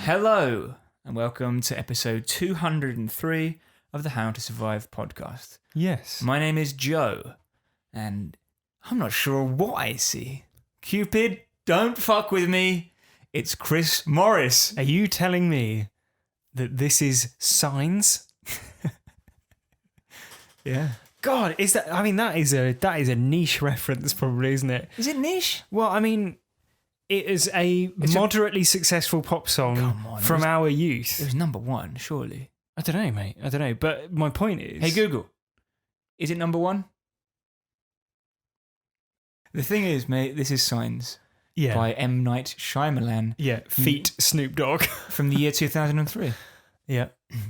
Hello, and welcome to episode 203 of the How to Survive podcast. Yes. My name is Joe, and I'm not sure what I see. Cupid, don't fuck with me. It's Chris Morris. Are you telling me that this is Signs? Yeah. God, is that? I mean, that is a niche reference, probably, isn't it? Is it niche? Well, I mean, it is a moderately successful pop song from our youth. It was number one, surely. I don't know, mate. I don't know. But my point is... Hey, Google. Is it number one? The thing is, mate, this is Signs by M. Night Shyamalan. Yeah, Feet Snoop Dogg. From the year 2003. Yeah.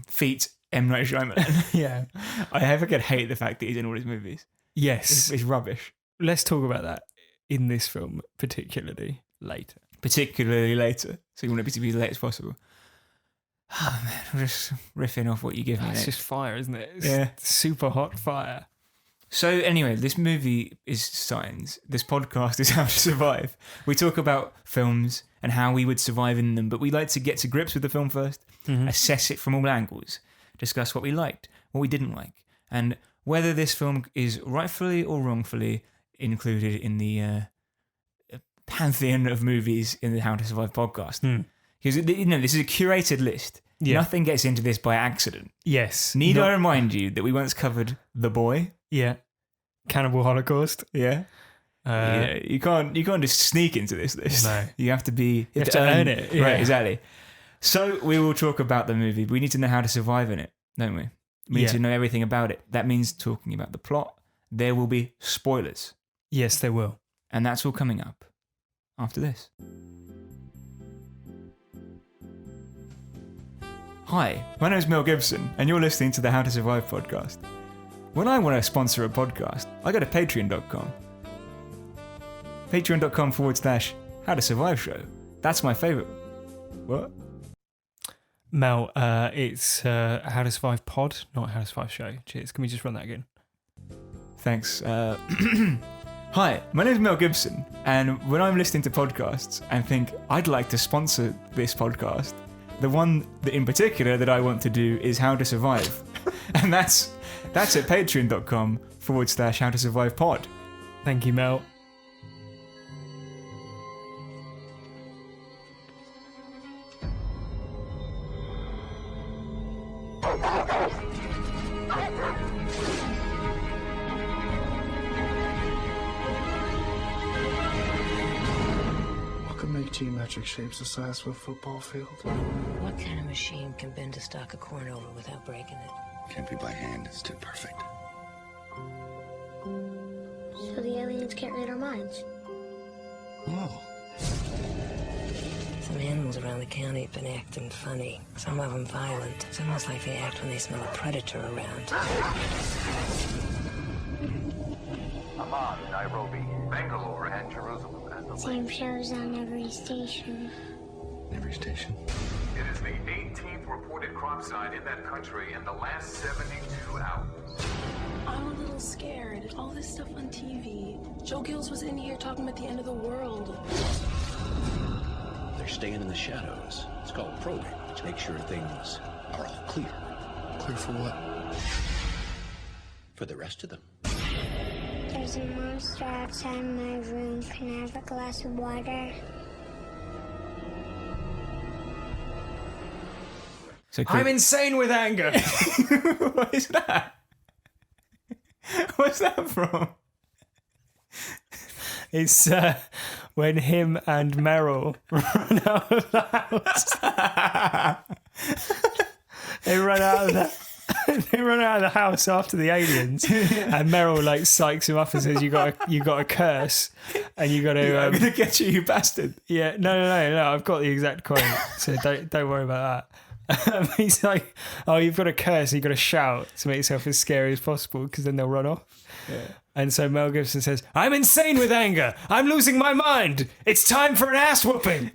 Feet M. Night Shyamalan. Yeah. I fucking hate the fact that he's in all his movies. Yes. It's rubbish. Let's talk about that in this film, particularly later. So you want it to be as late as possible. Oh, man, I'm just riffing off what you give me. It's just fire, isn't it? It's super hot fire. So anyway, this movie is Signs. This podcast is How to Survive. We talk about films and how we would survive in them, but we like to get to grips with the film first, assess it from all angles, discuss what we liked, what we didn't like, and whether this film is rightfully or wrongfully included in the pantheon of movies in the How to Survive podcast. Because this is a curated list. Yeah. Nothing gets into this by accident. Yes. Need I remind you that we once covered The Boy? Yeah. Cannibal Holocaust. Yeah. You can't just sneak into this list. No. You have to earn it. Yeah. Right, exactly. So we will talk about the movie. We need to know how to survive in it, don't we? We need to know everything about it. That means talking about the plot. There will be spoilers. Yes, there will. And that's all coming up after this. Hi, my name is Mel Gibson, and you're listening to the How to Survive podcast. When I want to sponsor a podcast, I go to patreon.com. Patreon.com/HowToSurviveShow. That's my favourite. What? Mel, it's How to Survive Pod, not How to Survive Show. Cheers. Can we just run that again? Thanks. Hi, my name is Mel Gibson, and when I'm listening to podcasts and think I'd like to sponsor this podcast, the one that in particular that I want to do is How to Survive. And that's at patreon.com/HowToSurvivePod. Thank you, Mel. Make geometric shapes the size of a football field. What kind of machine can bend a stalk of corn over without breaking it? Can't be by hand, it's too perfect. So the aliens can't read our minds? Oh. Some animals around the county have been acting funny. Some of them violent. It's almost like they act when they smell a predator around. Amman, Nairobi, Bangalore, and Jerusalem. Same shows on every station. Every station? It is the 18th reported crop site in that country in the last 72 hours. I'm a little scared. All this stuff on TV. Joe Gills was in here talking about the end of the world. They're staying in the shadows. It's called probing, to make sure things are all clear. Clear for what? For the rest of them. There's a monster outside my room. Can I have a glass of water? So I'm insane with anger. What is that? What's that from? It's when him and Meryl run out of the house. They run out of the house after the aliens, and Meryl like psychs him up and says, "You got a curse, and you got to." I'm gonna get you, you bastard. Yeah, no. I've got the exact quote, so don't worry about that. He's like, "Oh, you've got a curse. And you've got to shout to make yourself as scary as possible, because then they'll run off." Yeah. And so Mel Gibson says, "I'm insane with anger. I'm losing my mind. It's time for an ass whooping."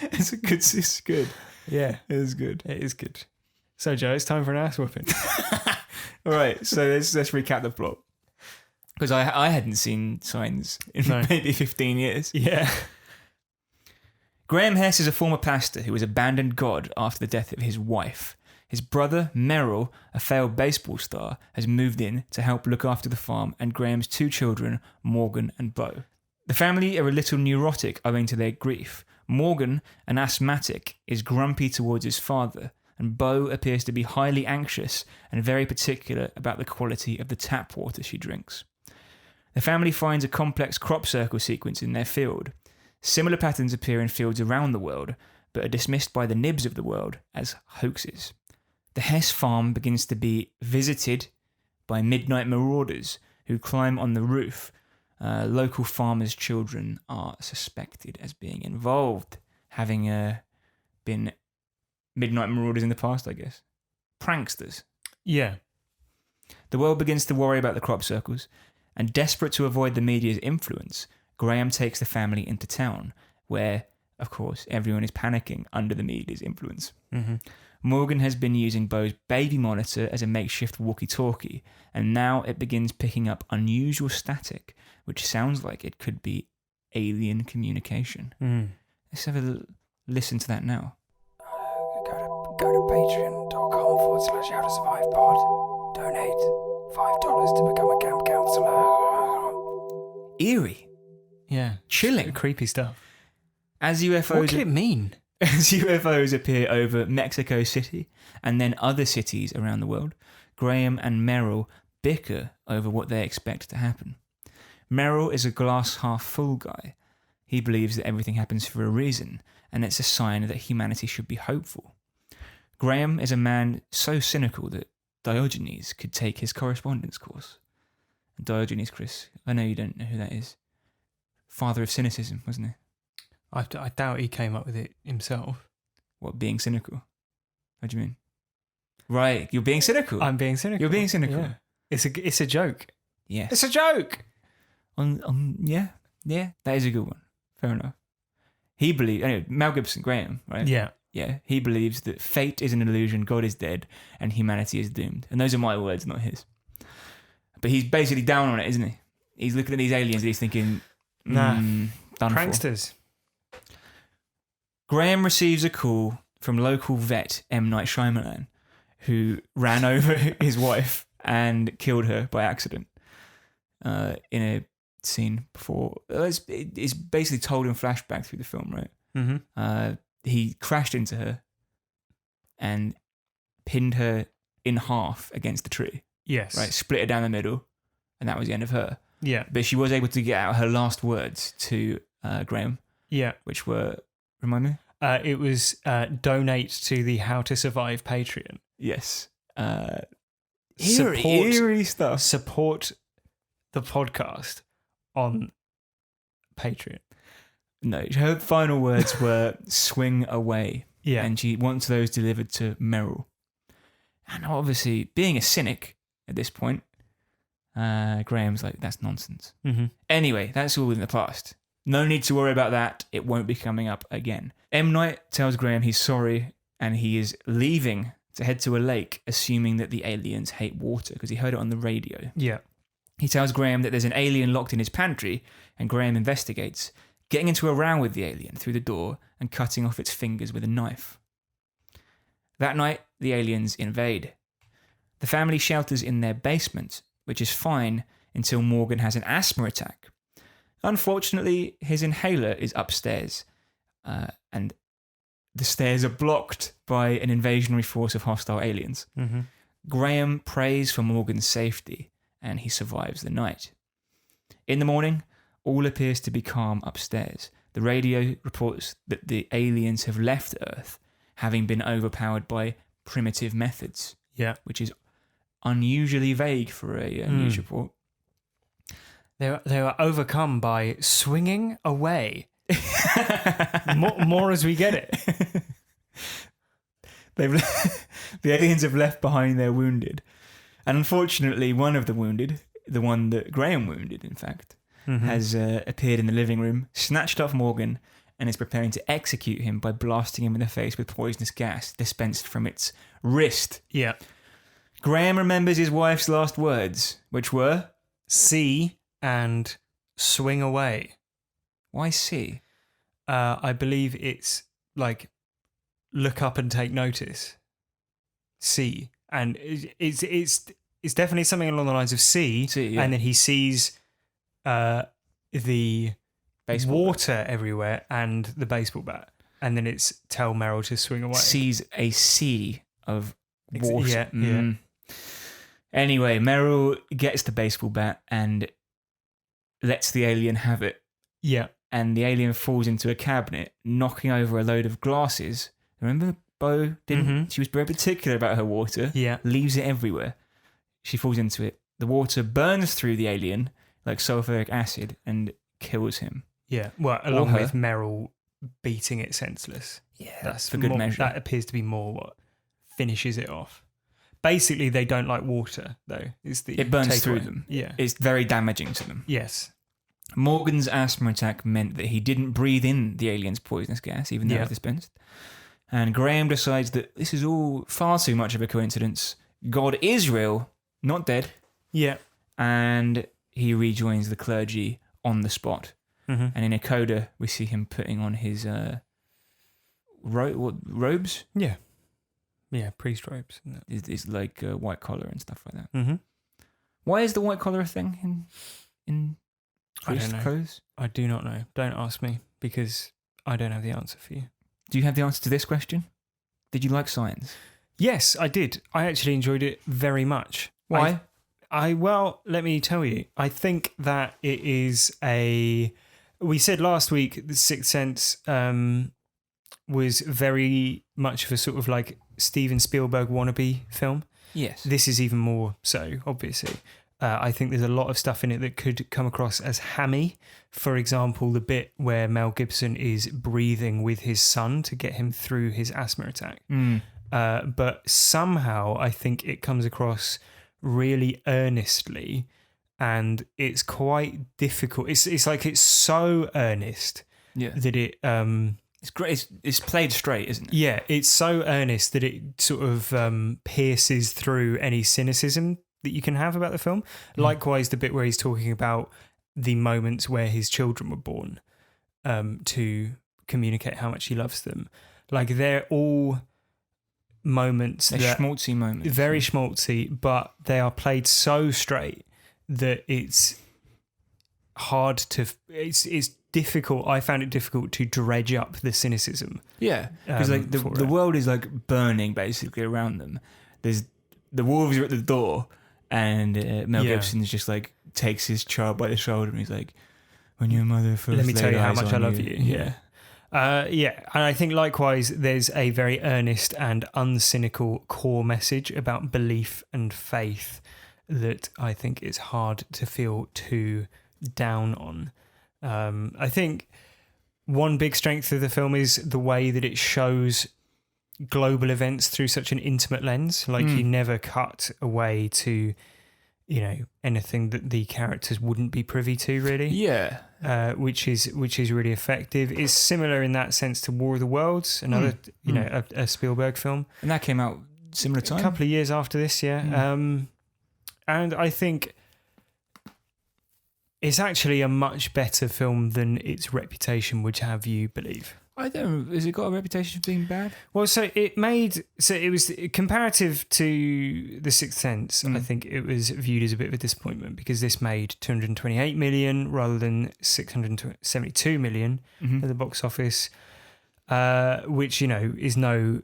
It's good. Yeah, It is good. it is good. So Joe, it's time for an ass whooping. All right, so let's recap the plot. Because I hadn't seen Signs in maybe 15 years. Yeah. Graham Hess is a former pastor who was abandoned God after the death of his wife. His brother, Merrill, a failed baseball star, has moved in to help look after the farm and Graham's 2 children, Morgan and Beau. The family are a little neurotic owing to their grief. Morgan, an asthmatic, is grumpy towards his father, and Beau appears to be highly anxious and very particular about the quality of the tap water she drinks. The family finds a complex crop circle sequence in their field. Similar patterns appear in fields around the world, but are dismissed by the nibs of the world as hoaxes. The Hess farm begins to be visited by midnight marauders who climb on the roof. Local farmers' children are suspected as being involved, having been midnight marauders in the past, I guess. Pranksters. Yeah. The world begins to worry about the crop circles, and desperate to avoid the media's influence, Graham takes the family into town, where, of course, everyone is panicking under the media's influence. Mm-hmm. Morgan has been using Beau's baby monitor as a makeshift walkie-talkie, and now it begins picking up unusual static, which sounds like it could be alien communication. Let's have a listen to that now. Go to patreon.com/HowToSurvivePod. Donate $5 to become a camp counselor. Eerie. Yeah. Chilling. Creepy stuff. As UFOs... What could it mean? As UFOs appear over Mexico City and then other cities around the world, Graham and Merrill bicker over what they expect to happen. Merrill is a glass-half-full guy. He believes that everything happens for a reason, and it's a sign that humanity should be hopeful. Graham is a man so cynical that Diogenes could take his correspondence course. Diogenes, Chris, I know you don't know who that is. Father of cynicism, wasn't he? I doubt he came up with it himself. What, being cynical? What do you mean? Right, you're being cynical. I'm being cynical. You're being cynical. Yeah. It's a joke. Yes. It's a joke. Yeah, that is a good one. Fair enough. He believes, anyway, Mel Gibson, Graham, right? Yeah. Yeah, he believes that fate is an illusion, God is dead, and humanity is doomed. And those are my words, not his. But he's basically down on it, isn't he? He's looking at these aliens and he's thinking, done pranksters. For. Graham receives a call from local vet M. Night Shyamalan, who ran over his wife and killed her by accident in a scene before. It's basically told in flashback through the film, right? Mm-hmm. He crashed into her and pinned her in half against the tree. Yes. Right, split her down the middle, and that was the end of her. Yeah. But she was able to get out her last words to Graham. Yeah. Which were, remind me? It was donate to the How to Survive Patreon. Yes. Eerie stuff. Support the podcast on Patreon. No, her final words were swing away. Yeah. And she wants those delivered to Merrill. And obviously, being a cynic at this point, Graham's like, that's nonsense. Mm-hmm. Anyway, that's all in the past. No need to worry about that. It won't be coming up again. M. Night tells Graham he's sorry and he is leaving to head to a lake, assuming that the aliens hate water because he heard it on the radio. Yeah. He tells Graham that there's an alien locked in his pantry, and Graham investigates, getting into a row with the alien through the door and cutting off its fingers with a knife. That night, the aliens invade. The family shelters in their basement, which is fine until Morgan has an asthma attack. Unfortunately, his inhaler is upstairs, and the stairs are blocked by an invasionary force of hostile aliens. Mm-hmm. Graham prays for Morgan's safety, and he survives the night. In the morning, all appears to be calm upstairs. The radio reports that the aliens have left Earth, having been overpowered by primitive methods. Yeah. Which is unusually vague for a news report. They were overcome by swinging away. more as we get it. The aliens have left behind their wounded. And unfortunately, one of the wounded, the one that Graham wounded, in fact, has appeared in the living room, snatched off Morgan, and is preparing to execute him by blasting him in the face with poisonous gas dispensed from its wrist. Yeah. Graham remembers his wife's last words, which were... See and swing away. Why see? I believe it's like look up and take notice. See, and it's definitely something along the lines of see, yeah. and then he sees the Baseball water everywhere and the baseball bat, and then it's tell Meryl to swing away. Sees a sea of water. Yeah, yeah. Anyway, Meryl gets the baseball bat and lets the alien have it. Yeah. And the alien falls into a cabinet, knocking over a load of glasses. Remember Bo didn't? Mm-hmm. She was very particular about her water. Yeah. Leaves it everywhere. She falls into it. The water burns through the alien like sulfuric acid and kills him. Yeah. Well, along with Meryl beating it senseless. Yeah, that's for good more, measure. That appears to be more what finishes it off. Basically, they don't like water, though. It burns through them. Yeah. It's very damaging to them. Yes. Morgan's asthma attack meant that he didn't breathe in the alien's poisonous gas, even though it was dispensed. And Graham decides that this is all far too much of a coincidence. God is real, not dead. Yeah. And he rejoins the clergy on the spot. Mm-hmm. And in a coda, we see him putting on his robes? Yeah. Yeah, priest robes. It's like white collar and stuff like that. Mm-hmm. Why is the white collar a thing in priest clothes? I do not know. Don't ask me, because I don't have the answer for you. Do you have the answer to this question? Did you like Signs? Yes, I did. I actually enjoyed it very much. Why? Well, let me tell you. I think that it is we said last week The Sixth Sense was very much of a sort of like Steven Spielberg wannabe film. Yes. This is even more so, obviously. I think there's a lot of stuff in it that could come across as hammy. For example, the bit where Mel Gibson is breathing with his son to get him through his asthma attack. But somehow I think it comes across really earnestly, and it's quite difficult. It's like it's so earnest that it... It's great. It's played straight, isn't it? Yeah, it's so earnest that it sort of pierces through any cynicism that you can have about the film. Likewise, the bit where he's talking about the moments where his children were born to communicate how much he loves them. Like, they're all moments They're schmaltzy moments. Very schmaltzy, but they are played so straight that it's hard to... It's difficult. I found it difficult to dredge up the cynicism. Yeah, because like the world is like burning basically around them. There's the wolves are at the door, and Mel Gibson's just like takes his child by the shoulder and he's like, "When your mother first let me tell you how eyes much I on love you." Yeah. And I think likewise there's a very earnest and uncynical core message about belief and faith that I think is hard to feel too down on. I think one big strength of the film is the way that it shows global events through such an intimate lens. Like you never cut away to, anything that the characters wouldn't be privy to, really. Yeah. Which is really effective. It's similar in that sense to War of the Worlds, another a Spielberg film, and that came out similar time, a couple of years after this. And I think it's actually a much better film than its reputation would have you believe. I don't. Has it got a reputation for being bad? Well, it was comparative to The Sixth Sense. I think it was viewed as a bit of a disappointment because this made 228 million rather than 672 million at the box office, which is no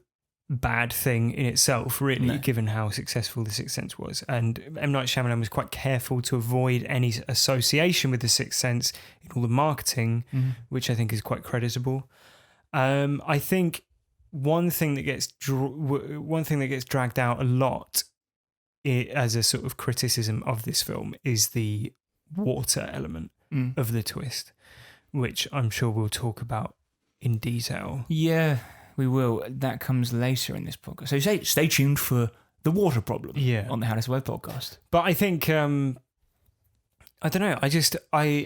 bad thing in itself, really, given how successful The Sixth Sense was. And M. Night Shyamalan was quite careful to avoid any association with The Sixth Sense in all the marketing, which I think is quite creditable. I think one thing that gets dragged out a lot as a sort of criticism of this film is the water element of the twist, which I'm sure we'll talk about in detail. Yeah, we will. That comes later in this podcast. So stay tuned for the water problem on the How to Survive podcast. But I think... I don't know.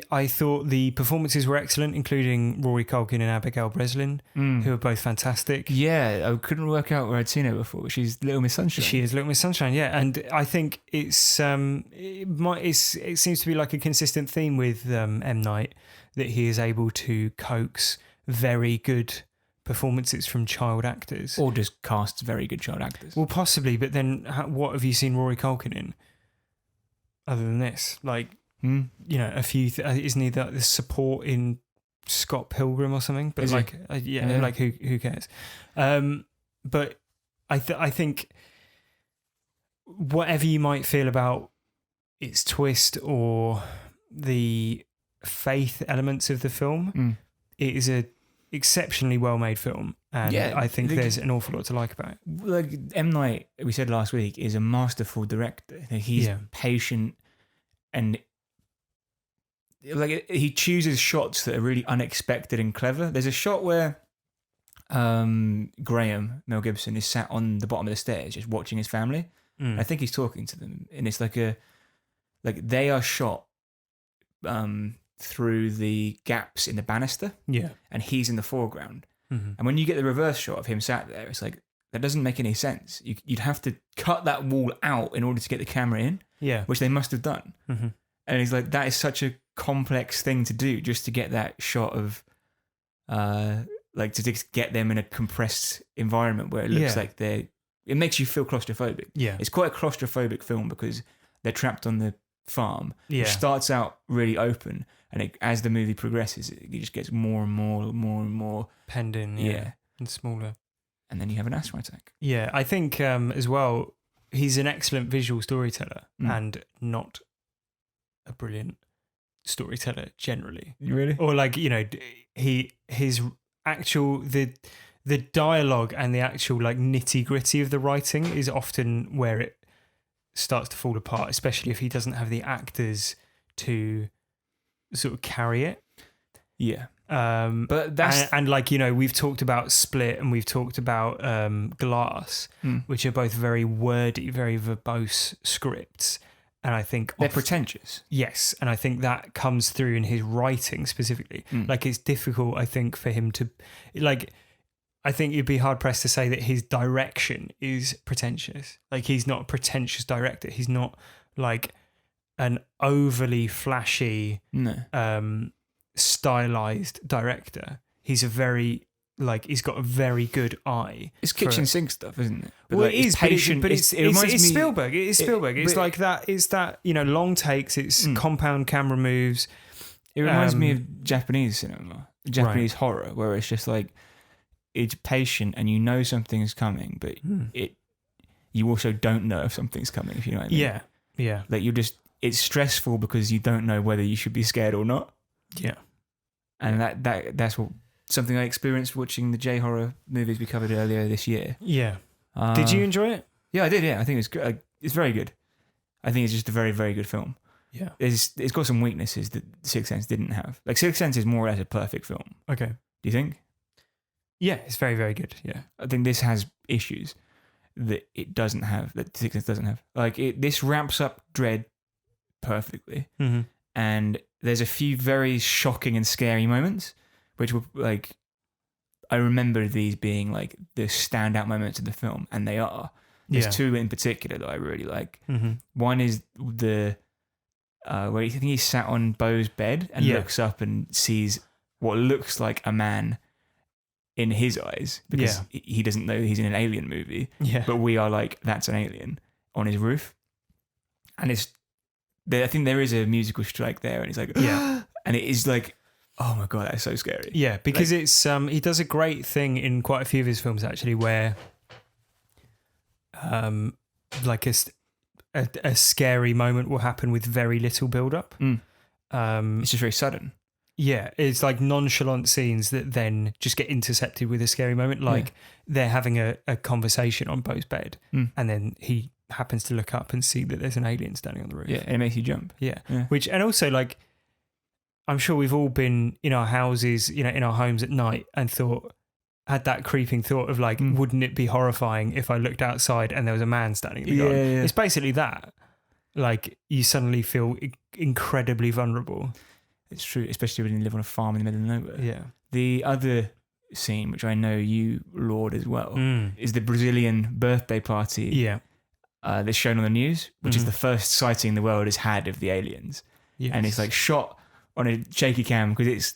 I thought the performances were excellent, including Rory Culkin and Abigail Breslin, who are both fantastic. Yeah, I couldn't work out where I'd seen her before. She's Little Miss Sunshine. She is Little Miss Sunshine, yeah. And I think it seems to be like a consistent theme with M. Night, that he is able to coax very good performances from child actors. Or just casts very good child actors. Well, possibly, but then what have you seen Rory Culkin in? Other than this, like, you know, a few, isn't he the support in Scott Pilgrim or something? But Is like, like who cares? But I think whatever you might feel about its twist or the faith elements of the film, it is a exceptionally well made film, and I think there's an awful lot to like about it. Like M. Night, we said last week, is a masterful director. He's patient, and like he chooses shots that are really unexpected and clever. There's a shot where Graham, Mel Gibson, is sat on the bottom of the stairs just watching his family. I think he's talking to them, and it's like they are shot through the gaps in the banister, and he's in the foreground. And when you get the reverse shot of him sat there, it's like, that doesn't make any sense. You'd have to cut that wall out in order to get the camera in, which they must have done. And he's like, that is such a complex thing to do, just to get that shot of like to just get them in a compressed environment where it looks like it makes you feel claustrophobic. It's quite a claustrophobic film because they're trapped on the farm, which starts out really open, and as the movie progresses, it just gets more and more penned in, and smaller, and then you have an asthma attack. I think as well, he's an excellent visual storyteller and not a brilliant storyteller generally. Really? Or like, you know, his actual the dialogue and the actual like nitty gritty of the writing is often where it starts to fall apart, especially if he doesn't have the actors to sort of carry it. But that's and like, you know, we've talked about Split and we've talked about Glass, which are both very wordy, very verbose scripts, and I think they're pretentious. Yes, and I think that comes through in his writing specifically. Like, it's difficult, I think, for him to like. I think you'd be hard pressed to say that his direction is pretentious. Like, he's not a pretentious director. He's not like an overly flashy, stylized director. He's a very he's got a very good eye. It's kitchen sink stuff, isn't it? But well, like, it is patient. But it's Spielberg. It is Spielberg. It's like that. It's that, you know, long takes. It's compound camera moves. It reminds me of Japanese cinema, Japanese horror, where it's just like, it's patient and you know something's coming, but you also don't know if something's coming, if you know what I mean. Yeah. Like, it's stressful because you don't know whether you should be scared or not. Yeah. And that's something I experienced watching the J-horror movies we covered earlier this year. Yeah. Did you enjoy it? Yeah, I did, yeah. I think it's good. It's very good. I think it's just a very, very good film. Yeah. It's got some weaknesses that Sixth Sense didn't have. Like, Sixth Sense is more or less a perfect film. Okay. Do you think? Yeah, it's very, very good. Yeah. I think this has issues that it doesn't have, that Sixth Sense doesn't have. Like, this wraps up Dread perfectly. And there's a few very shocking and scary moments, which were like, I remember these being like the standout moments of the film, and they are. There's two in particular that I really like. One is the where I think he sat on Bo's bed and looks up and sees what looks like a man in his eyes, because he doesn't know he's in an alien movie. But we are like, that's an alien on his roof. And I think there is a musical strike there, and it's like, and it is like, oh my God, that's so scary. Yeah, because like, it's he does a great thing in quite a few of his films actually, where like a scary moment will happen with very little build up. It's just very sudden. Yeah, it's like nonchalant scenes that then just get intercepted with a scary moment. Like they're having a conversation on Bo's bed, and then he happens to look up and see that there's an alien standing on the roof. Yeah, and it makes you jump. Yeah. Which, and also, like, I'm sure we've all been in our houses, you know, in our homes at night and had that creeping thought of like, wouldn't it be horrifying if I looked outside and there was a man standing in the garden? Yeah. It's basically that. Like, you suddenly feel incredibly vulnerable. It's true, especially when you live on a farm in the middle of nowhere. Yeah. The other scene, which I know you laud as well, is the Brazilian birthday party. Yeah. That's shown on the news, which is the first sighting the world has had of the aliens. Yes. And it's like shot on a shaky cam because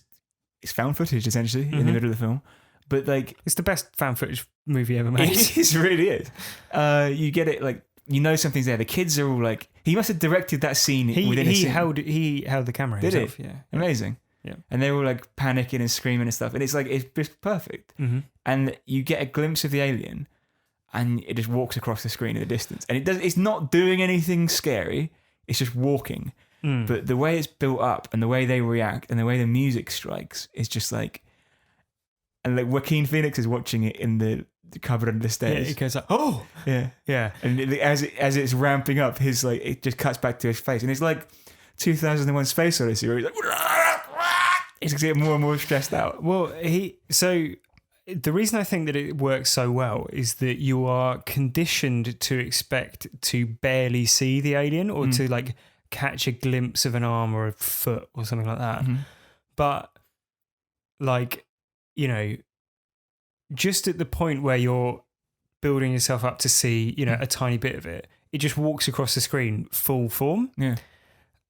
it's found footage essentially in the middle of the film. But like, it's the best found footage movie ever made. It really is. You get it, like, you know something's there. The kids are all like, he must have directed that scene within a scene. He held the camera Did himself. it? Yeah, amazing. Yeah, and they were all like panicking and screaming and stuff, and it's like it's just perfect. And you get a glimpse of the alien, and it just walks across the screen in the distance, and it's not doing anything scary. It's just walking. But the way it's built up and the way they react and the way the music strikes is just like, and like Joaquin Phoenix is watching it in the cupboard under the stairs. Yeah, it goes like, oh, yeah. And as it's ramping up, his like, it just cuts back to his face, and it's like 2001: Space Odyssey, where he's like, he's getting more and more stressed out. Well, the reason I think that it works so well is that you are conditioned to expect to barely see the alien or to like catch a glimpse of an arm or a foot or something like that. But like, you know, just at the point where you're building yourself up to see, you know, a tiny bit of it, it just walks across the screen full form. Yeah.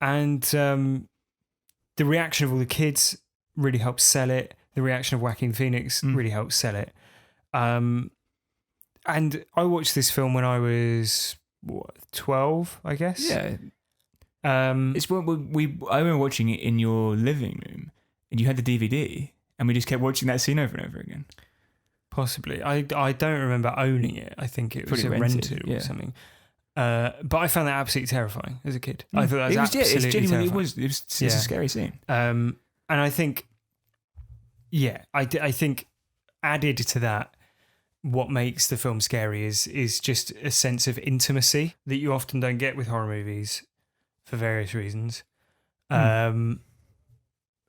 And the reaction of all the kids really helps sell it. The reaction of Joaquin Phoenix really helps sell it. And I watched this film when I was 12, I guess. Yeah. It's when I remember watching it in your living room, and you had the DVD, and we just kept watching that scene over and over again. Possibly. I don't remember owning it. I think it was rented or something. But I found that absolutely terrifying as a kid. I thought that was absolutely terrifying. It was a scary scene. And I think, I think added to that, what makes the film scary is just a sense of intimacy that you often don't get with horror movies for various reasons. And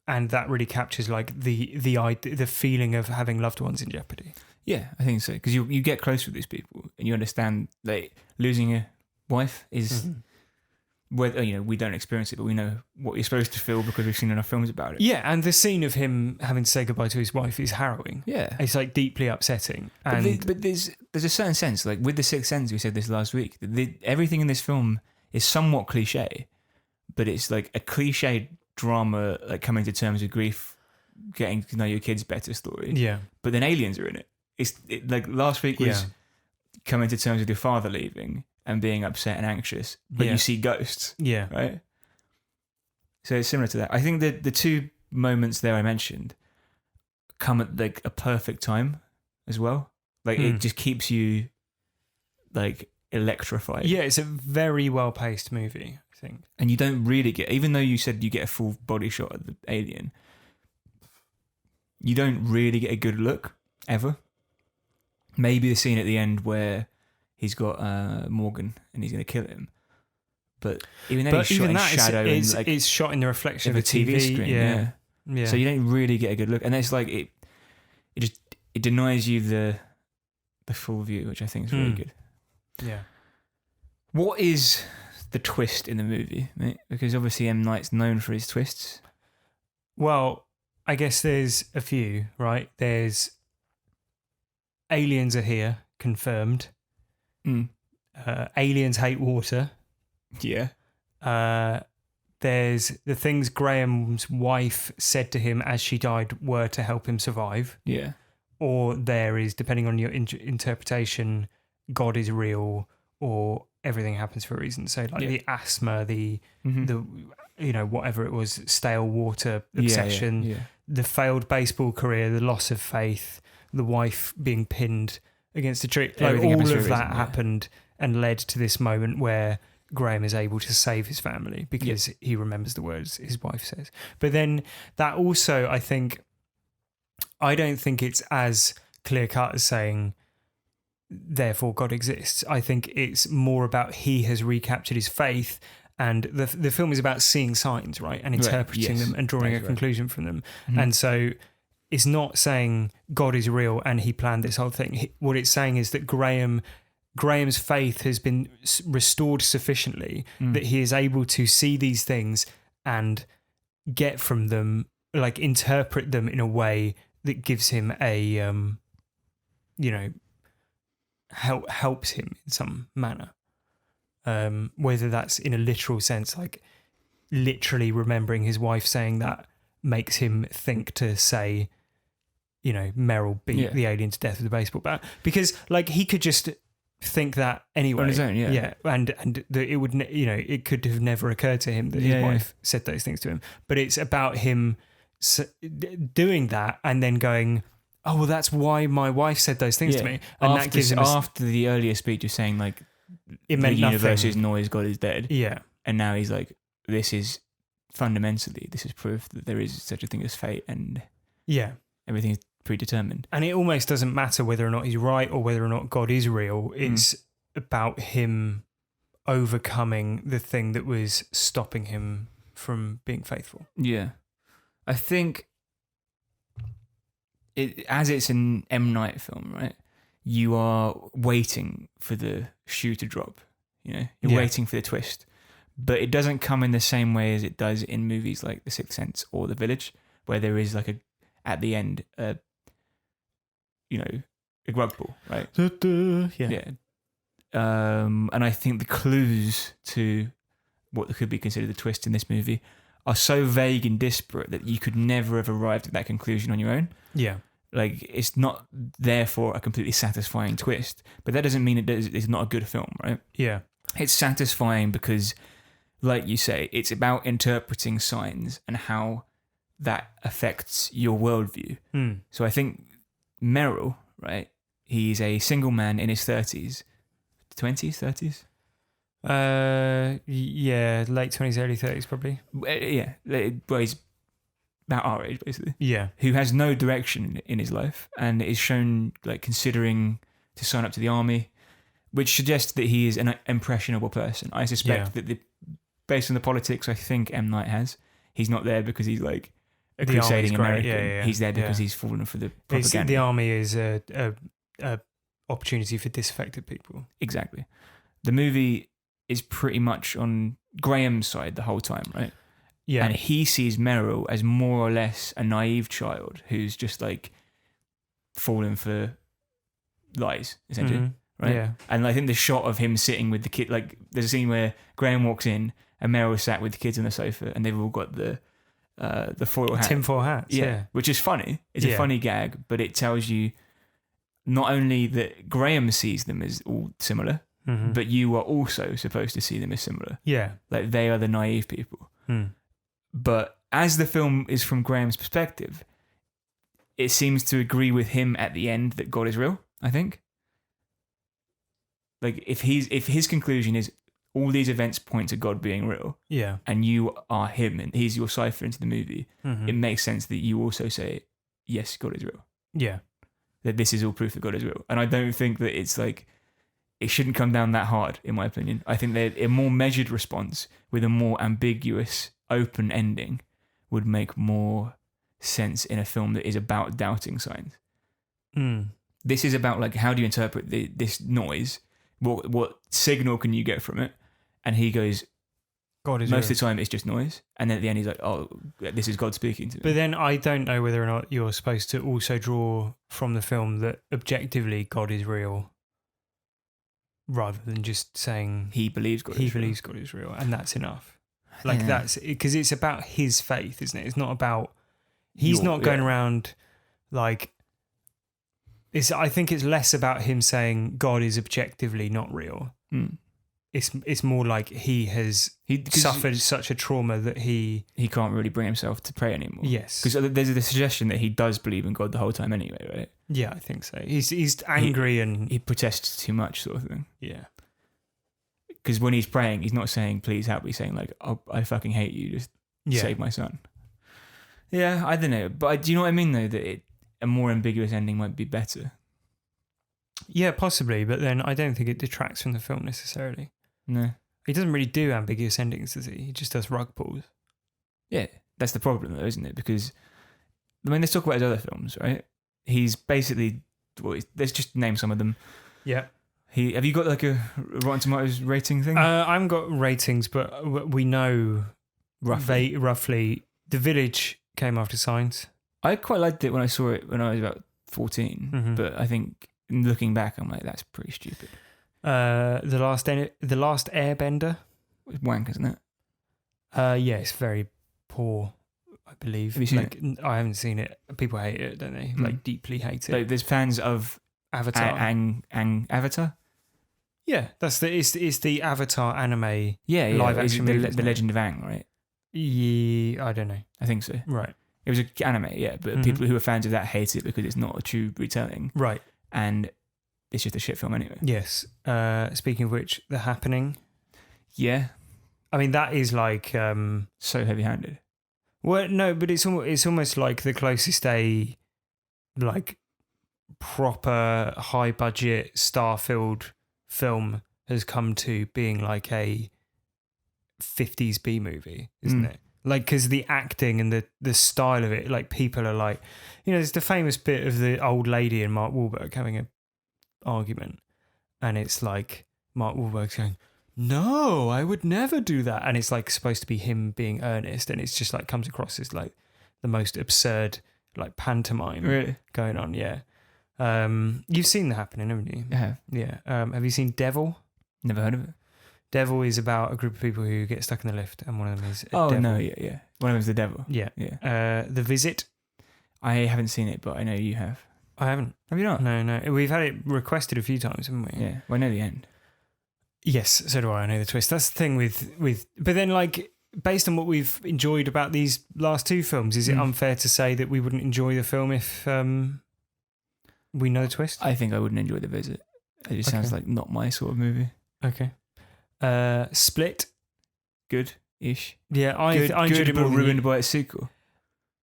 that really captures like the feeling of having loved ones in jeopardy. Yeah, I think so, because you get close with these people and you understand like losing a wife is whether, you know, we don't experience it, but we know what you're supposed to feel because we've seen enough films about it. Yeah, and the scene of him having to say goodbye to his wife is harrowing. Yeah, it's like deeply upsetting. But there's a certain sense, like with The Sixth Sense, we said this last week, everything in this film is somewhat cliche, but it's like a cliche drama, like coming to terms with grief, getting to know your kids better story. Yeah, but then aliens are in it. Like last week was coming to terms with your father leaving and being upset and anxious, but you see ghosts. Yeah, right. So it's similar to that. I think that the two moments there I mentioned come at like a perfect time as well. Like it just keeps you like electrified. Yeah, it's a very well paced movie, I think. And you don't really get, even though you said you get a full body shot of the alien, you don't really get a good look ever. Maybe the scene at the end where he's got Morgan and he's going to kill him. But even then, he's shot in shadow. It's shot in the reflection of a TV screen. Yeah. So you don't really get a good look, and it's like it denies you the full view, which I think is really good. Yeah. What is the twist in the movie, mate? Because obviously M. Night's known for his twists. Well, I guess there's a few, right? There's aliens are here, confirmed. Aliens hate water. Yeah. There's the things Graham's wife said to him as she died were to help him survive. Yeah. Or there is, depending on your interpretation, God is real, or everything happens for a reason. So like the asthma, the whatever it was, stale water obsession, the failed baseball career, the loss of faith, the wife being pinned against a tree. Like all of that happened and led to this moment where Graham is able to save his family because he remembers the words his wife says. But then that also, I don't think it's as clear cut as saying, therefore God exists. I think it's more about he has recaptured his faith, and the film is about seeing signs, right, and interpreting them and drawing a conclusion from them. And so it's not saying God is real and he planned this whole thing. What it's saying is that Graham's faith has been restored sufficiently that he is able to see these things and get from them, like interpret them in a way that gives him a, helps him in some manner. Whether that's in a literal sense, like literally remembering his wife saying that makes him think to say, Meryl beat the alien to death with a baseball bat, because like he could just think that anyway on his own, and it would, it could have never occurred to him that his wife said those things to him. But it's about him doing that and then going, oh well, that's why my wife said those things to me, and that gives him after the earlier speech of saying like it meant the universe nothing. is noise, God is dead. Yeah, and now he's like, this is proof that there is such a thing as fate, and everything is predetermined. And it almost doesn't matter whether or not he's right or whether or not God is real. It's about him overcoming the thing that was stopping him from being faithful. Yeah. I think as it's an M. Night film, right? You are waiting for the shoe to drop. You're waiting for the twist. But it doesn't come in the same way as it does in movies like The Sixth Sense or The Village, where there is like at the end, a rug pull, right? Yeah. And I think the clues to what could be considered a twist in this movie are so vague and disparate that you could never have arrived at that conclusion on your own. Yeah. Like, it's not therefore a completely satisfying twist, but that doesn't mean it's not a good film, right? Yeah. It's satisfying because, like you say, it's about interpreting signs and how that affects your worldview. So I think Meryl, right? He's a single man in his 30s. 20s, 30s? Yeah, late 20s, early 30s probably. Yeah, well, he's about our age, basically. Yeah. Who has no direction in his life and is shown like considering to sign up to the army, which suggests that he is an impressionable person. I suspect that based on the politics I think M. Night has, he's not there because he's like a crusading American. Yeah. He's there because he's fallen for the propaganda. The army is a opportunity for disaffected people. Exactly. The movie is pretty much on Graham's side the whole time, right? Yeah. And he sees Meryl as more or less a naive child who's just like fallen for lies, essentially. Right? Yeah. And I think the shot of him sitting with the kid, like there's a scene where Graham walks in and Meryl sat with the kids on the sofa and they've all got the foil hat. Tinfoil hats, yeah. Which is funny. It's a funny gag, but it tells you not only that Graham sees them as all similar, but you are also supposed to see them as similar. Yeah. Like they are the naive people. But as the film is from Graham's perspective, it seems to agree with him at the end that God is real, I think. Like if his conclusion is all these events point to God being real, and you are him and he's your cipher into the movie, it makes sense that you also say, yes, God is real. Yeah. That this is all proof that God is real. And I don't think that it's like, it shouldn't come down that hard, in my opinion. I think that a more measured response with a more ambiguous, open ending would make more sense in a film that is about doubting signs. This is about like, how do you interpret this noise? What signal can you get from it? And he goes, God is most real. of the time it's just noise. And then at the end he's like, oh, this is God speaking to me. But then I don't know whether or not you're supposed to also draw from the film that objectively God is real, rather than just saying he believes God is real, and that's enough. Like that's because it's about his faith, isn't it? It's not about he's not going around like. I think it's less about him saying God is objectively not real. It's more like he suffered such a trauma that he can't really bring himself to pray anymore. Yes, because there's the suggestion that he does believe in God the whole time anyway, right? Yeah, I think so. He's angry and he protests too much, sort of thing. Yeah, because when he's praying, he's not saying please help. He's saying like, oh, I fucking hate you. Just save my son. Yeah, I don't know, but do you know what I mean though? That a more ambiguous ending might be better. Yeah, possibly, but then I don't think it detracts from the film necessarily. No. He doesn't really do ambiguous endings, does he? He just does rug pulls. Yeah, that's the problem though, isn't it? Because, I mean, let's talk about his other films, right? He's basically, let's just name some of them. Yeah. Have you got like a Rotten Tomatoes rating thing? I haven't got ratings, but we know roughly The Village came after Signs. I quite liked it when I saw it when I was about 14, but I think looking back, I'm like, that's pretty stupid. The Last Airbender. It's wank, isn't it? Yeah, it's very poor. I believe. Have you seen it? I haven't seen it. People hate it, don't they? Like deeply hate it. Like, there's fans of Avatar. Avatar. Yeah, that's it's the Avatar anime. Yeah, live action movie. The Legend of Aang, right? Yeah, I don't know. I think so. Right. It was an anime, yeah, but people who are fans of that hate it because it's not a true retelling. Right. And it's just a shit film anyway. Yes. Speaking of which, The Happening. Yeah. I mean, that is like so heavy-handed. Well, no, but it's almost like the closest a like proper high-budget, star-filled film has come to being like a 50s B movie, isn't it? Like, because the acting and the style of it, like, people are like, there's the famous bit of the old lady and Mark Wahlberg having an argument, and it's like Mark Wahlberg's going, no, I would never do that, and it's like supposed to be him being earnest, and it's just like comes across as like the most absurd like pantomime going on. Yeah. You've seen The Happening, haven't you? Yeah. Have you seen Devil? Never heard of it. Devil is about a group of people who get stuck in the lift, and one of them is Oh, devil. no, yeah. One of them's the devil. Yeah. Yeah. The Visit. I haven't seen it, but I know you have. I haven't. Have you not? No. We've had it requested a few times, haven't we? Yeah. Well, I know the end. Yes, so do I. I know the twist. That's the thing with... But then, like, based on what we've enjoyed about these last two films, is it unfair to say that we wouldn't enjoy the film if we know the twist? I think I wouldn't enjoy The Visit. It just sounds like not my sort of movie. Okay. Split. Good-ish. Yeah, I enjoyed good, it but more than ruined you. by its sequel.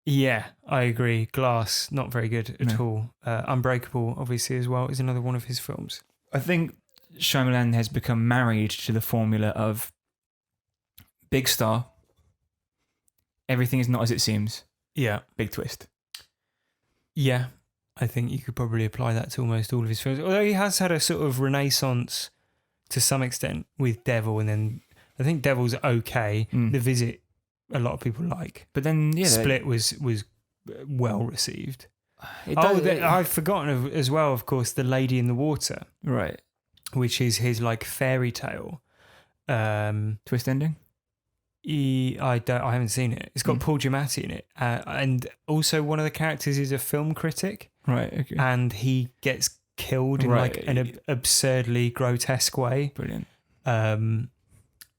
Yeah, I agree. Glass, not very good at all. Unbreakable, obviously, as well, is another one of his films. I think Shyamalan has become married to the formula of big star, everything is not as it seems, Yeah. big twist. Yeah, I think you could probably apply that to almost all of his films. Although he has had a sort of renaissance to some extent with Devil, and then I think Devil's okay. The Visit, a lot of people like. But then, Split was well received. I've I've forgotten as well, of course, The Lady in the Water. Right. Which is his like fairy tale. Twist ending? I haven't seen it. It's got Paul Giamatti in it. And also one of the characters is a film critic. Right, okay. And he gets killed in like an absurdly grotesque way. Brilliant.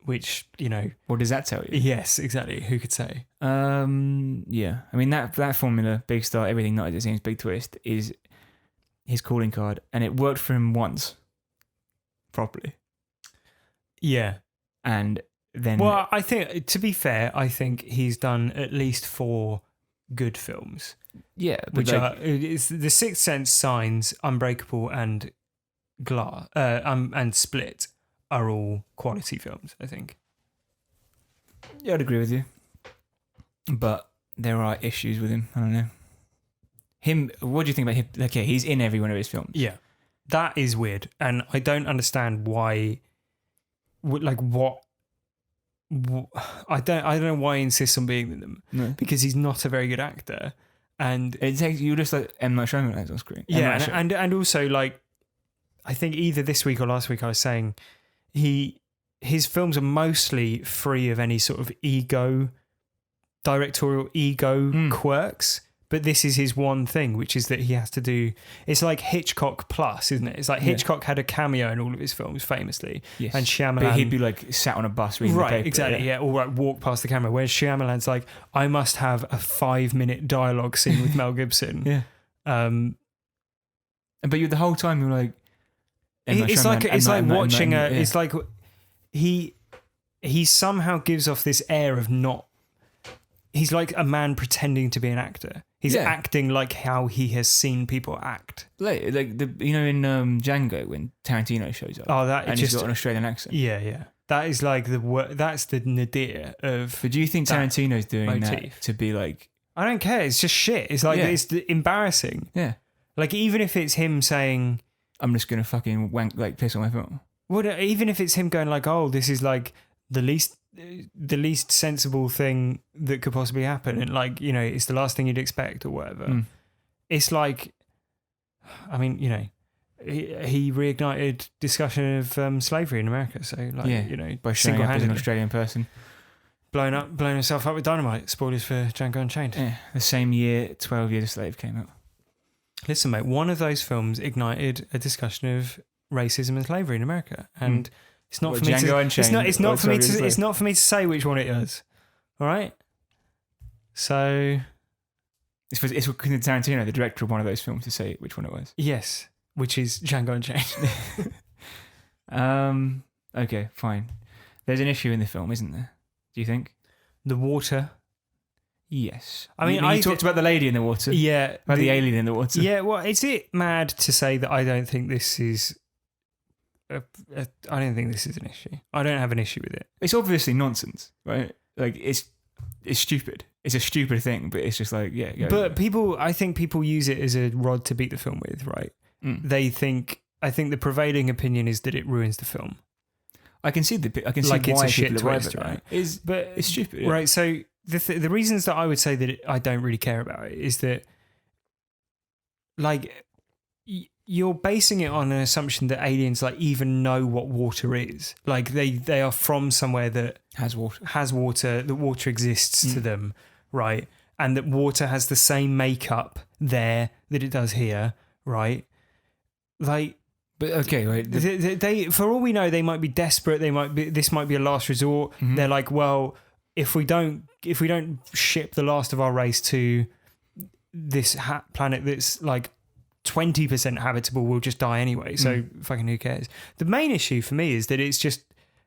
Which, What does that tell you? Yes, exactly. Who could say? Yeah. I mean, that formula, big star, everything not as it seems, big twist, is his calling card. And it worked for him once. Properly. Yeah. And then... Well, I think, to be fair, I think he's done at least 4 good films. Yeah. Which are it's The Sixth Sense, Signs, Unbreakable, and Glass, and Split are all quality films, I think. Yeah, I'd agree with you. But there are issues with him. I don't know. What do you think about him? Okay, he's in every one of his films. Yeah. That is weird. And I don't understand why, like what, I don't know why he insists on being in them. No. Because he's not a very good actor. And it takes you just like M. Night Shyamalan on screen. Yeah, and also like, I think either this week or last week I was saying his films are mostly free of any sort of directorial ego quirks. But this is his one thing, which is that he has to do... It's like Hitchcock plus, isn't it? It's like Hitchcock had a cameo in all of his films, famously. Yes. And Shyamalan... But he'd be like sat on a bus reading the paper. Right, exactly, yeah. Or like walk past the camera. Whereas Shyamalan's like, I must have a 5-minute dialogue scene with Mel Gibson. Yeah. But the whole time you're like... It's like watching a... It's like... He somehow gives off this air of not... He's like a man pretending to be an actor. He's acting like how he has seen people act. Like in Django when Tarantino shows up. Oh, that and just he's got an Australian accent. Yeah. That is like that's the nadir of. But do you think Tarantino's doing motif. that to be like? I don't care. It's just shit. It's like it's embarrassing. Yeah. Like even if it's him saying, "I'm just gonna fucking piss on my film." Well, even if it's him going like, "Oh, this is like the least sensible thing that could possibly happen," and like, it's the last thing you'd expect or whatever. It's like, I mean, he reignited discussion of slavery in America, so like, by showing up as an Australian person. blown himself up with dynamite. Spoilers for Django Unchained. Yeah, the same year 12 Years a Slave came out. Listen, mate, one of those films ignited a discussion of racism and slavery in America, and it's not for me to. It's not for me to say which one it is. All right. So it's for Quentin Tarantino, the director of one of those films, to say which one it was. Yes, which is Django Unchained. Okay, fine. There's an issue in the film, isn't there? Do you think? The water. Yes. I mean, you talked about the lady in the water. Yeah. About the alien in the water. Yeah, well, is it mad to say that I don't think this is... I don't think this is an issue. I don't have an issue with it. It's obviously nonsense, right? Like, it's stupid. It's a stupid thing, but it's just like, yeah. But I think people use it as a rod to beat the film with, right? I think the prevailing opinion is that it ruins the film. I can see why it's a shit people arrive twist, at right? that. But it's stupid, yeah. Right? So the reasons that I would say that I don't really care about it is that, like, you're basing it on an assumption that aliens like even know what water is. Like they are from somewhere that has water. That water exists to them, right? And that water has the same makeup there that it does here, right? Like. But okay, right. They, for all we know, they might be desperate. This might be a last resort. Mm-hmm. They're like, well, if we don't ship the last of our race to this planet that's like 20% habitable, we'll just die anyway. So fucking who cares? The main issue for me is that it's just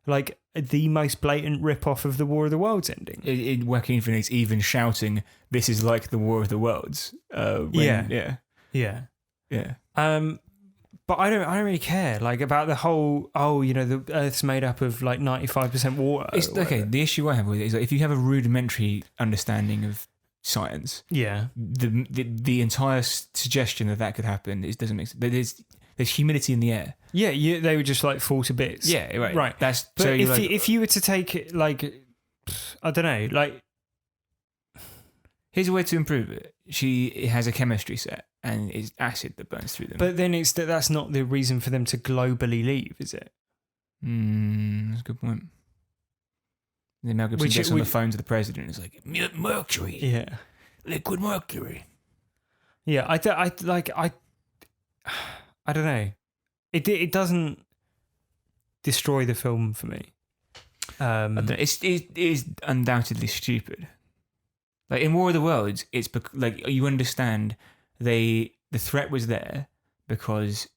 like the most blatant rip-off of the War of the Worlds ending. Joaquin Phoenix even shouting, "This is like the War of the Worlds." Yeah. But I don't really care, like, about the whole, the Earth's made up of like 95% water. Okay, the issue I have with it is that if you have a rudimentary understanding of science, the entire suggestion that could happen doesn't make sense. There's humidity in the air. Yeah, they would just like fall to bits. Yeah, right. But so if you were to take like, I don't know, like, here's a way to improve it. She has a chemistry set, and it's acid that burns through them. But then that's not the reason for them to globally leave, is it? That's a good point. Then Mel Gibson gets on the phone to the president and is like, mercury. Yeah. Liquid mercury. Yeah, I don't know. It doesn't destroy the film for me. It is undoubtedly stupid. Like in War of the Worlds, it's like you understand the threat was there because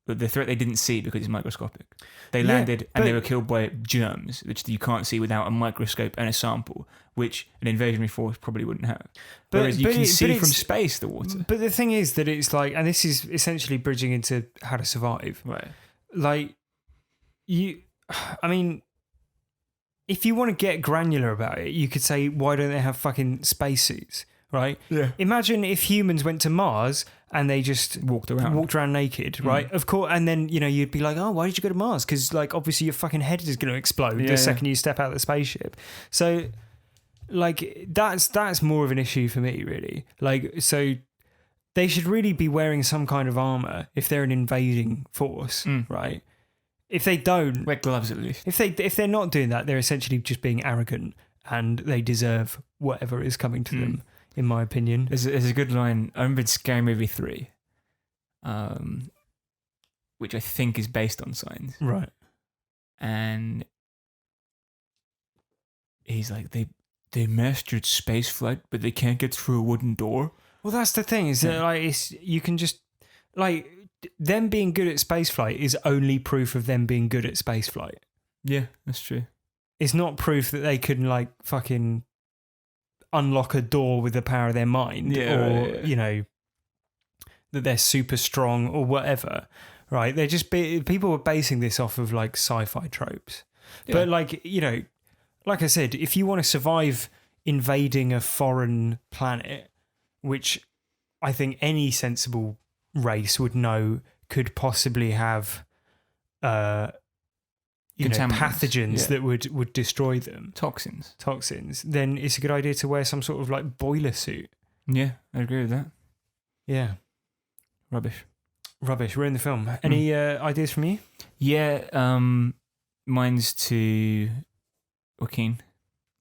the threat they didn't see because it's microscopic. They landed and they were killed by germs, which you can't see without a microscope and a sample, which an invasionary force probably wouldn't have. Whereas you can see from space the water. But the thing is that it's like, and this is essentially bridging into How to Survive. Right. Like, if you want to get granular about it, you could say, why don't they have fucking spacesuits, right? Yeah. Imagine if humans went to Mars and they just walked around naked, right? Of course, and then, you'd be like, oh, why did you go to Mars? Because, like, obviously your fucking head is going to explode the second you step out of the spaceship. So, like, that's more of an issue for me, really. Like, so they should really be wearing some kind of armor if they're an invading force, right? If they don't, wear gloves at least. If they're not doing that, they're essentially just being arrogant, and they deserve whatever is coming to them. In my opinion, there's a good line. I remember Scary Movie 3, which I think is based on signs, right? And he's like, they mastered space flight, but they can't get through a wooden door. Well, that's the thing, is that like you can just like. Them being good at spaceflight is only proof of them being good at spaceflight. Yeah, that's true. It's not proof that they can like fucking unlock a door with the power of their mind, that they're super strong or whatever, right? They're just people are basing this off of like sci-fi tropes. Yeah. But like, like I said, if you want to survive invading a foreign planet, which I think any sensible race would know could possibly have pathogens that would destroy them, toxins, then it's a good idea to wear some sort of like boiler suit. I agree with that. Rubbish ruin the film. Any ideas from you? Mine's to Joaquin.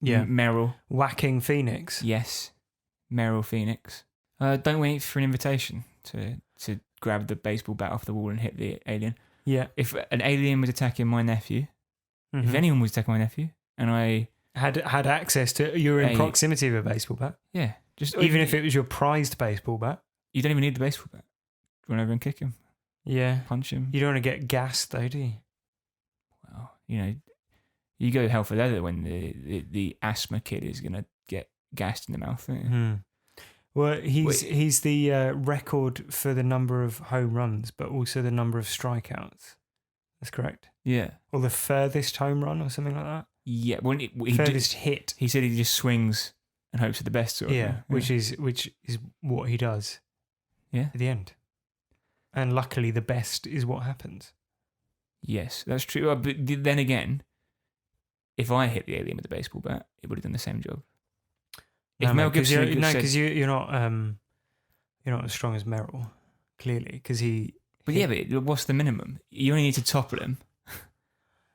Yeah. Meryl. Whacking Phoenix. Yes. Meryl Phoenix. Don't wait for an invitation to grab the baseball bat off the wall and hit the alien. Yeah. If an alien was attacking my nephew, Mm-hmm. if anyone was attacking my nephew, and I had access to, you were in proximity of a baseball bat. Yeah. Just even if it was your prized baseball bat. You don't even need the baseball bat. Run over and kick him. Yeah. Punch him. You don't want to get gassed though, do you? Well, you go hell for leather when the asthma kid is going to get gassed in the mouth. Don't you? Hmm. Well, he's the record for the number of home runs, but also the number of strikeouts. That's correct. Yeah. Or the furthest home run or something like that. Yeah. When furthest hit. He said he just swings and hopes for the best. Sort of thing. Which is what he does. Yeah. At the end. And luckily, the best is what happens. Yes, that's true. But then again, if I hit the alien with the baseball bat, it would have done the same job. If Mel Gibson, because you're not as strong as Meryl, clearly, because he. But what's the minimum? You only need to topple him.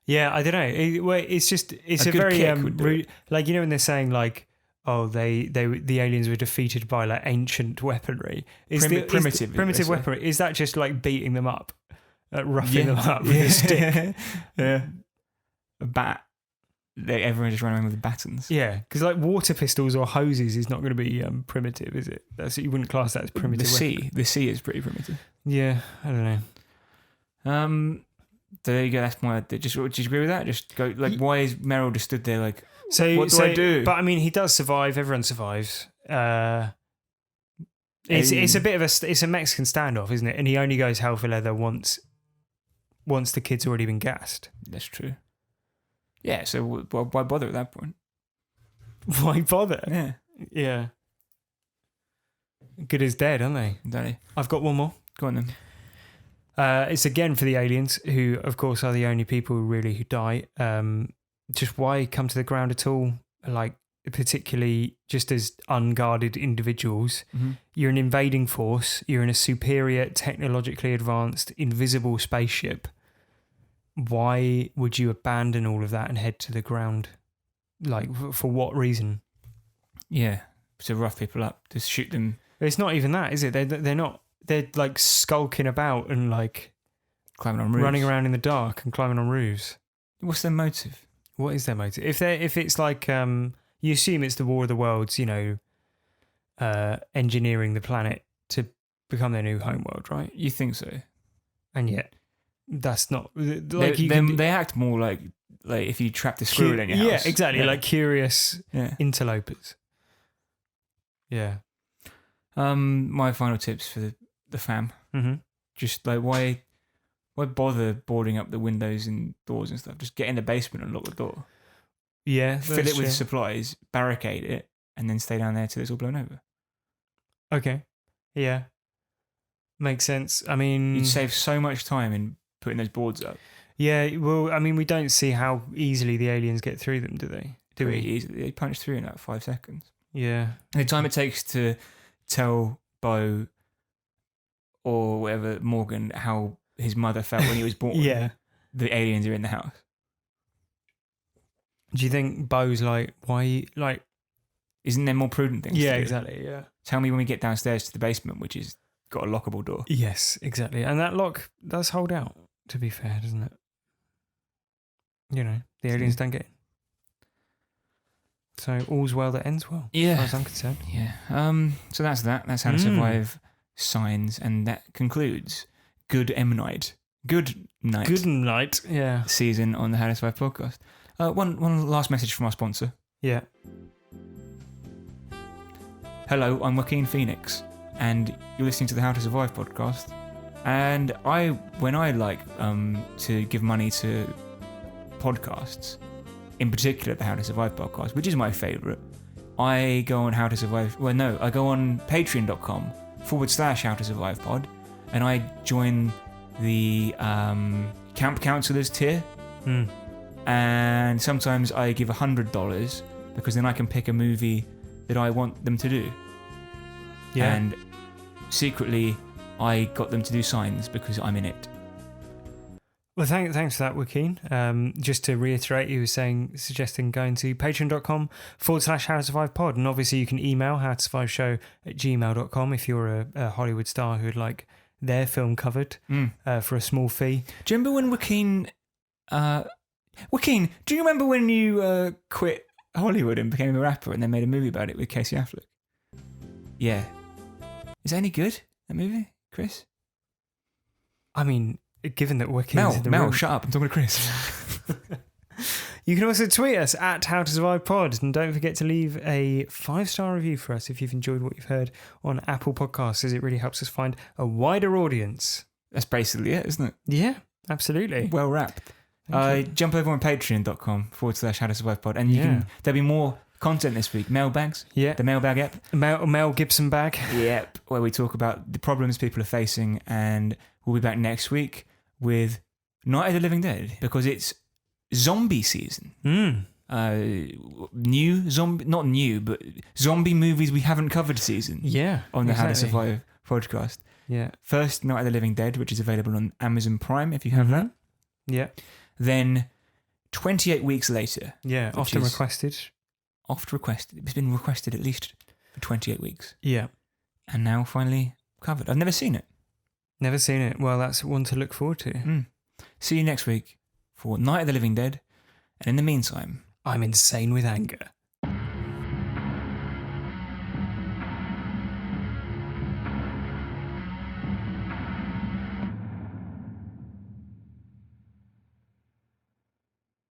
Yeah, I don't know. It's a very like, when they're saying like, oh, the aliens were defeated by like ancient weaponry. Primitive weaponry. Is that just like beating them up, roughing them up with a stick? Yeah, a bat. Everyone just ran around with batons. Yeah, because like water pistols or hoses is not going to be primitive, is it? You wouldn't class that as primitive. The sea is pretty primitive. Yeah, I don't know. There you go. That's my. Just would you agree with that? Just go like, why is Meryl just stood there like? So what do I do? But I mean, he does survive. Everyone survives. It's a bit of it's a Mexican standoff, isn't it? And he only goes hell for leather once the kid's already been gassed. That's true. Yeah. So why bother at that point? Why bother? Yeah. Yeah. Good as dead, aren't they? Daddy. I've got one more. Go on then. It's again for the aliens, who of course are the only people who die. Just why come to the ground at all? Like, particularly just as unguarded individuals. Mm-hmm. You're an invading force. You're in a superior, technologically advanced, invisible spaceship. Why would you abandon all of that and head to the ground? Like, for what reason? Yeah, to rough people up, to shoot them. It's not even that, is it? They're not. They're like skulking about and like climbing on roofs, running around in the dark and climbing on roofs. What's their motive? What is their motive? If it's like you assume it's the War of the Worlds, engineering the planet to become their new homeworld, right? You think so? And yet, that's not like they act more like if you trapped a squirrel in your house. Yeah, exactly. Yeah. Like curious interlopers. Yeah. My final tips for the fam. Mm-hmm. Just like why bother boarding up the windows and doors and stuff? Just get in the basement and lock the door. Yeah, fill it with supplies, barricade it, and then stay down there till it's all blown over. Okay. Yeah. Makes sense. I mean, you'd save so much time in putting those boards up. Yeah. Well, I mean, we don't see how easily the aliens get through them, do they? Pretty easily. They punch through in about 5 seconds. Yeah. And the time it takes to tell Bo or whatever Morgan how his mother felt when he was born. Yeah. The aliens are in the house. Do you think Bo's like, why, like... Isn't there more prudent things to do? Exactly, yeah. Tell me when we get downstairs to the basement, which is got a lockable door. Yes, exactly. And that lock does hold out, to be fair, doesn't it? The aliens don't get in. So all's well that ends well, as far as I'm concerned. Yeah. So that's that. That's how to survive signs. And that concludes Good Night. Good Night. Yeah. Season on the How to Survive podcast. One last message from our sponsor. Yeah. Hello, I'm Joaquin Phoenix, and you're listening to the How to Survive podcast. And when I like to give money to podcasts, in particular the How to Survive podcast, which is my favourite, I go on How to Survive. Well, no, I go on patreon.com/How to Survive pod, and I join the camp counselors tier. And sometimes I give $100 because then I can pick a movie that I want them to do. Yeah. And secretly, I got them to do Signs because I'm in it. Well, thanks for that, Joaquin. Just to reiterate, you were suggesting going to patreon.com/HowToSurvivePod. And obviously you can email HowToSurviveShow@gmail.com if you're a Hollywood star who would like their film covered for a small fee. Do you remember when Joaquin, do you remember when you quit Hollywood and became a rapper and then made a movie about it with Casey Affleck? Yeah. Is that any good, that movie, Chris? I mean, given that Joaquin's in the room... Mel, shut up. I'm talking to Chris. You can also tweet us at HowToSurvivePod, and don't forget to leave a 5-star review for us if you've enjoyed what you've heard on Apple Podcasts, as it really helps us find a wider audience. That's basically it, isn't it? Yeah, absolutely. Well wrapped. Jump over on patreon.com/HowToSurvivePod, and there'll be more content this week. Mailbags. Yeah. The mailbag app. Mel Gibson bag. Yep. Where we talk about the problems people are facing, and we'll be back next week with Night of the Living Dead, because it's zombie season. New zombie, not new, but zombie movies we haven't covered season. Yeah. On the How to Survive podcast. Yeah. First, Night of the Living Dead, which is available on Amazon Prime if you have that. Yeah. Then 28 weeks later. Yeah, often requested. Oft requested. It's been requested at least for 28 weeks. Yeah. And now finally covered. I've never seen it. Never seen it. Well, that's one to look forward to. See you next week for Night of the Living Dead. And in the meantime, I'm insane with anger.